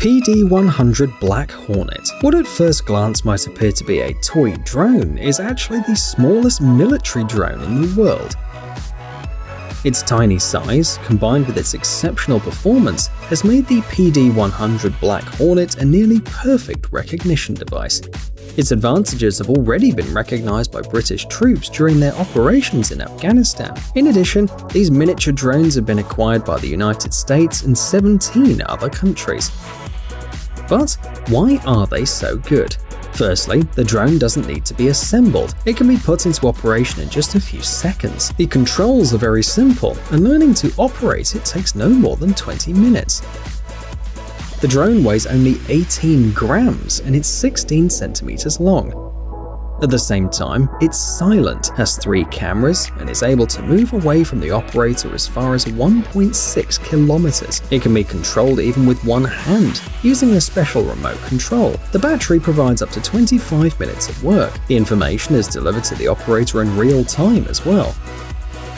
PD-100 Black Hornet. What at first glance might appear to be a toy drone is actually the smallest military drone in the world. Its tiny size, combined with its exceptional performance, has made the PD-100 Black Hornet a nearly perfect recognition device. Its advantages have already been recognized by British troops during their operations in Afghanistan. In addition, these miniature drones have been acquired by the United States and 17 other countries. But why are they so good? Firstly, the drone doesn't need to be assembled. It can be put into operation in just a few seconds. The controls are very simple, and learning to operate it takes no more than 20 minutes. The drone weighs only 18 grams and it's 16 centimeters long. At the same time, it's silent, has 3 cameras, and is able to move away from the operator as far as 1.6 kilometers. It can be controlled even with one hand, using a special remote control. The battery provides up to 25 minutes of work. The information is delivered to the operator in real time as well.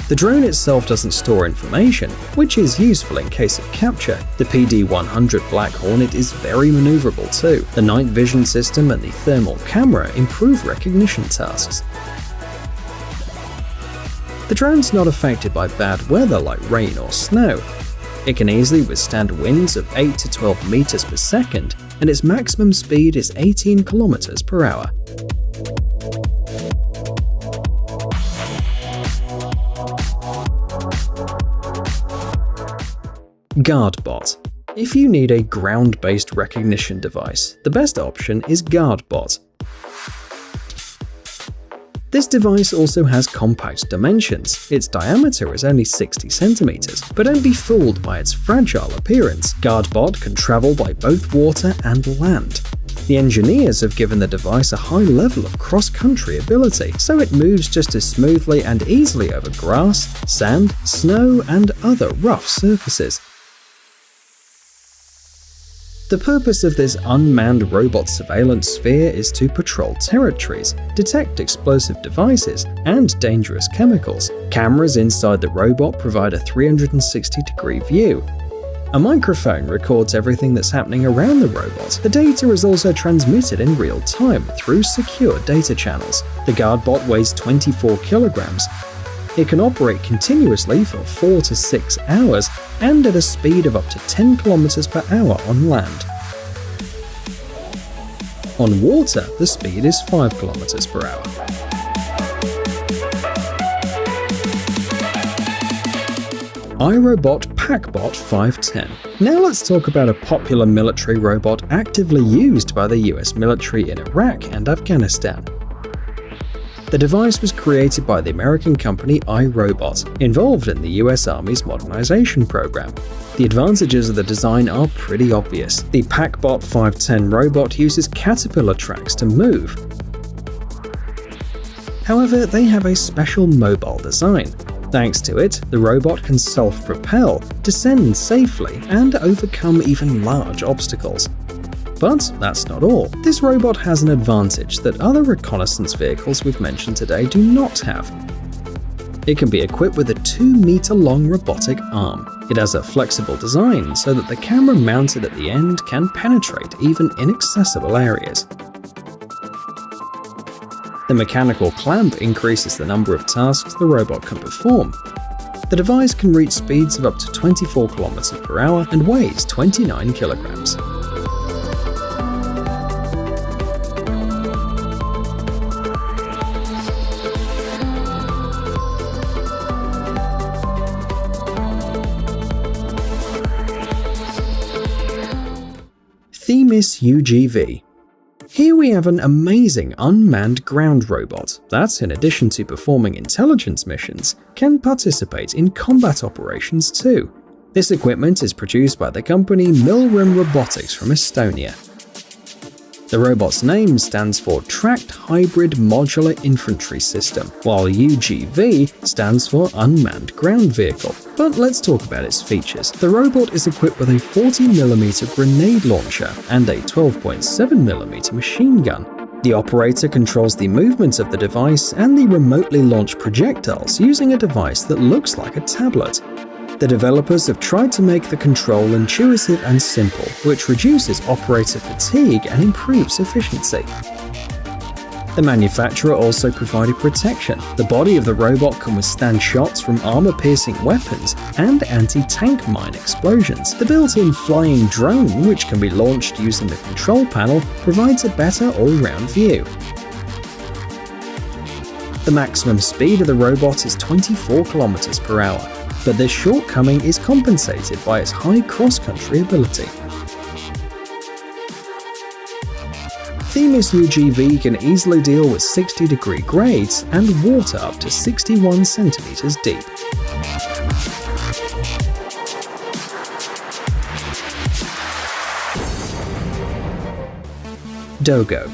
The drone itself doesn't store information, which is useful in case of capture. The PD-100 Black Hornet is very maneuverable too. The night vision system and the thermal camera improve recognition tasks. The drone's not affected by bad weather like rain or snow. It can easily withstand winds of 8 to 12 meters per second, and its maximum speed is 18 kilometers per hour. GuardBot. If you need a ground-based recognition device, the best option is GuardBot. This device also has compact dimensions. Its diameter is only 60 centimeters, but don't be fooled by its fragile appearance. GuardBot can travel by both water and land. The engineers have given the device a high level of cross-country ability, so it moves just as smoothly and easily over grass, sand, snow, and other rough surfaces. The purpose of this unmanned robot surveillance sphere is to patrol territories, detect explosive devices, and dangerous chemicals. Cameras inside the robot provide a 360-degree view. A microphone records everything that's happening around the robot. The data is also transmitted in real time through secure data channels. The GuardBot weighs 24 kilograms. It can operate continuously for 4 to 6 hours and at a speed of up to 10 kilometers per hour on land. On water, the speed is 5 kilometers per hour. iRobot PackBot 510. Now let's talk about a popular military robot actively used by the US military in Iraq and Afghanistan. The device was created by the American company iRobot, involved in the US Army's modernization program. The advantages of the design are pretty obvious. The PackBot 510 robot uses caterpillar tracks to move. However, they have a special mobile design. Thanks to it, the robot can self-propel, descend safely, and overcome even large obstacles. But that's not all. This robot has an advantage that other reconnaissance vehicles we've mentioned today do not have. It can be equipped with a 2-meter-long robotic arm. It has a flexible design so that the camera mounted at the end can penetrate even inaccessible areas. The mechanical clamp increases the number of tasks the robot can perform. The device can reach speeds of up to 24 km per hour and weighs 29 kilograms. Themis UGV. Here we have an amazing unmanned ground robot that, in addition to performing intelligence missions, can participate in combat operations too. This equipment is produced by the company Milrem Robotics from Estonia. The robot's name stands for Tracked Hybrid Modular Infantry System, while UGV stands for Unmanned Ground Vehicle. But let's talk about its features. The robot is equipped with a 40mm grenade launcher and a 12.7mm machine gun. The operator controls the movement of the device and the remotely launched projectiles using a device that looks like a tablet. The developers have tried to make the control intuitive and simple, which reduces operator fatigue and improves efficiency. The manufacturer also provided protection. The body of the robot can withstand shots from armor-piercing weapons and anti-tank mine explosions. The built-in flying drone, which can be launched using the control panel, provides a better all-round view. The maximum speed of the robot is 24 km per hour, but this shortcoming is compensated by its high cross-country ability. Themis UGV can easily deal with 60-degree grades and water up to 61 centimeters deep. Dogo.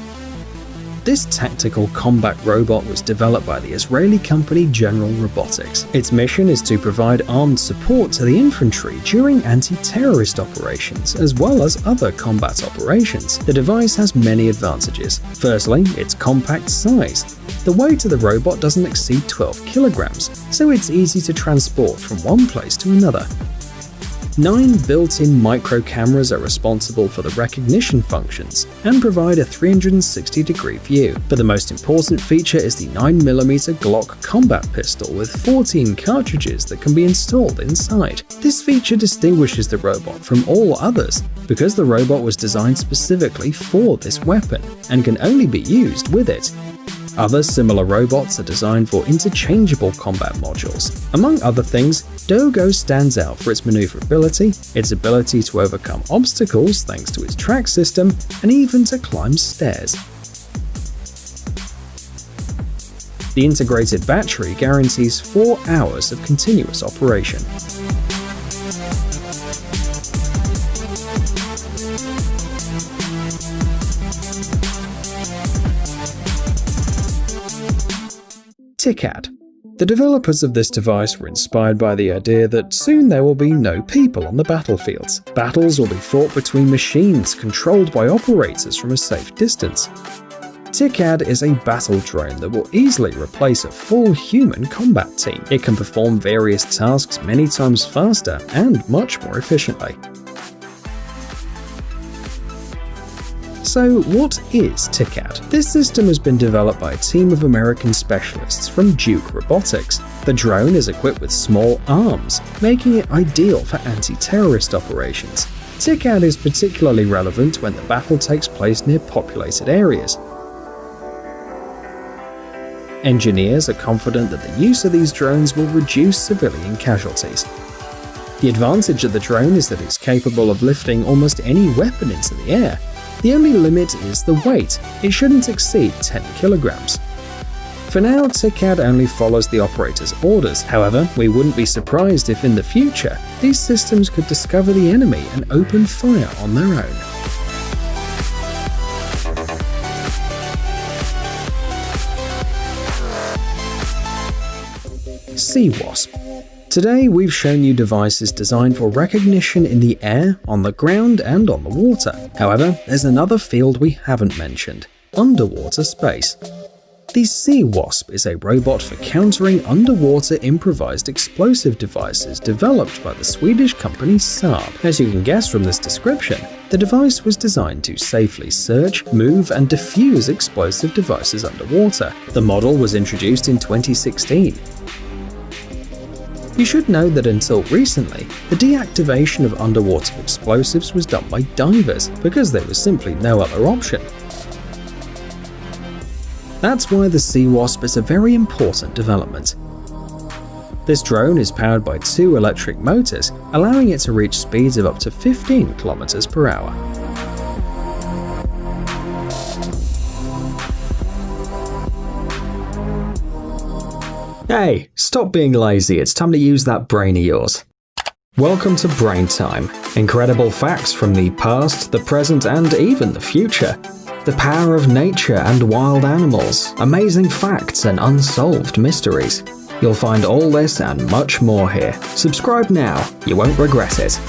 This tactical combat robot was developed by the Israeli company General Robotics. Its mission is to provide armed support to the infantry during anti-terrorist operations, as well as other combat operations. The device has many advantages. Firstly, its compact size. The weight of the robot doesn't exceed 12 kilograms, so it's easy to transport from one place to another. 9 built-in micro cameras are responsible for the recognition functions and provide a 360-degree view. But the most important feature is the 9mm Glock combat pistol with 14 cartridges that can be installed inside. This feature distinguishes the robot from all others because the robot was designed specifically for this weapon and can only be used with it. Other similar robots are designed for interchangeable combat modules. Among other things, Dogo stands out for its maneuverability, its ability to overcome obstacles thanks to its track system, and even to climb stairs. The integrated battery guarantees 4 hours of continuous operation. TICAD. The developers of this device were inspired by the idea that soon there will be no people on the battlefields. Battles will be fought between machines controlled by operators from a safe distance. TICAD is a battle drone that will easily replace a full human combat team. It can perform various tasks many times faster and much more efficiently. So what is TICAD? This system has been developed by a team of American specialists from Duke Robotics. The drone is equipped with small arms, making it ideal for anti-terrorist operations. TICAD is particularly relevant when the battle takes place near populated areas. Engineers are confident that the use of these drones will reduce civilian casualties. The advantage of the drone is that it's capable of lifting almost any weapon into the air. The only limit is the weight. It shouldn't exceed 10 kilograms. For now, TICAD only follows the operator's orders. However, we wouldn't be surprised if in the future, these systems could discover the enemy and open fire on their own. Sea-Wasp. Today, we've shown you devices designed for recognition in the air, on the ground, and on the water. However, there's another field we haven't mentioned: underwater space. The Sea-Wasp is a robot for countering underwater improvised explosive devices developed by the Swedish company Saab. As you can guess from this description, the device was designed to safely search, move, and defuse explosive devices underwater. The model was introduced in 2016. You should know that until recently, the deactivation of underwater explosives was done by divers because there was simply no other option. That's why the Sea-Wasp is a very important development. This drone is powered by 2 electric motors, allowing it to reach speeds of up to 15 km per hour. Hey, stop being lazy, it's time to use that brain of yours. Welcome to Brain Time. Incredible facts from the past, the present, and even the future. The power of nature and wild animals, amazing facts and unsolved mysteries. You'll find all this and much more here. Subscribe now, you won't regret it.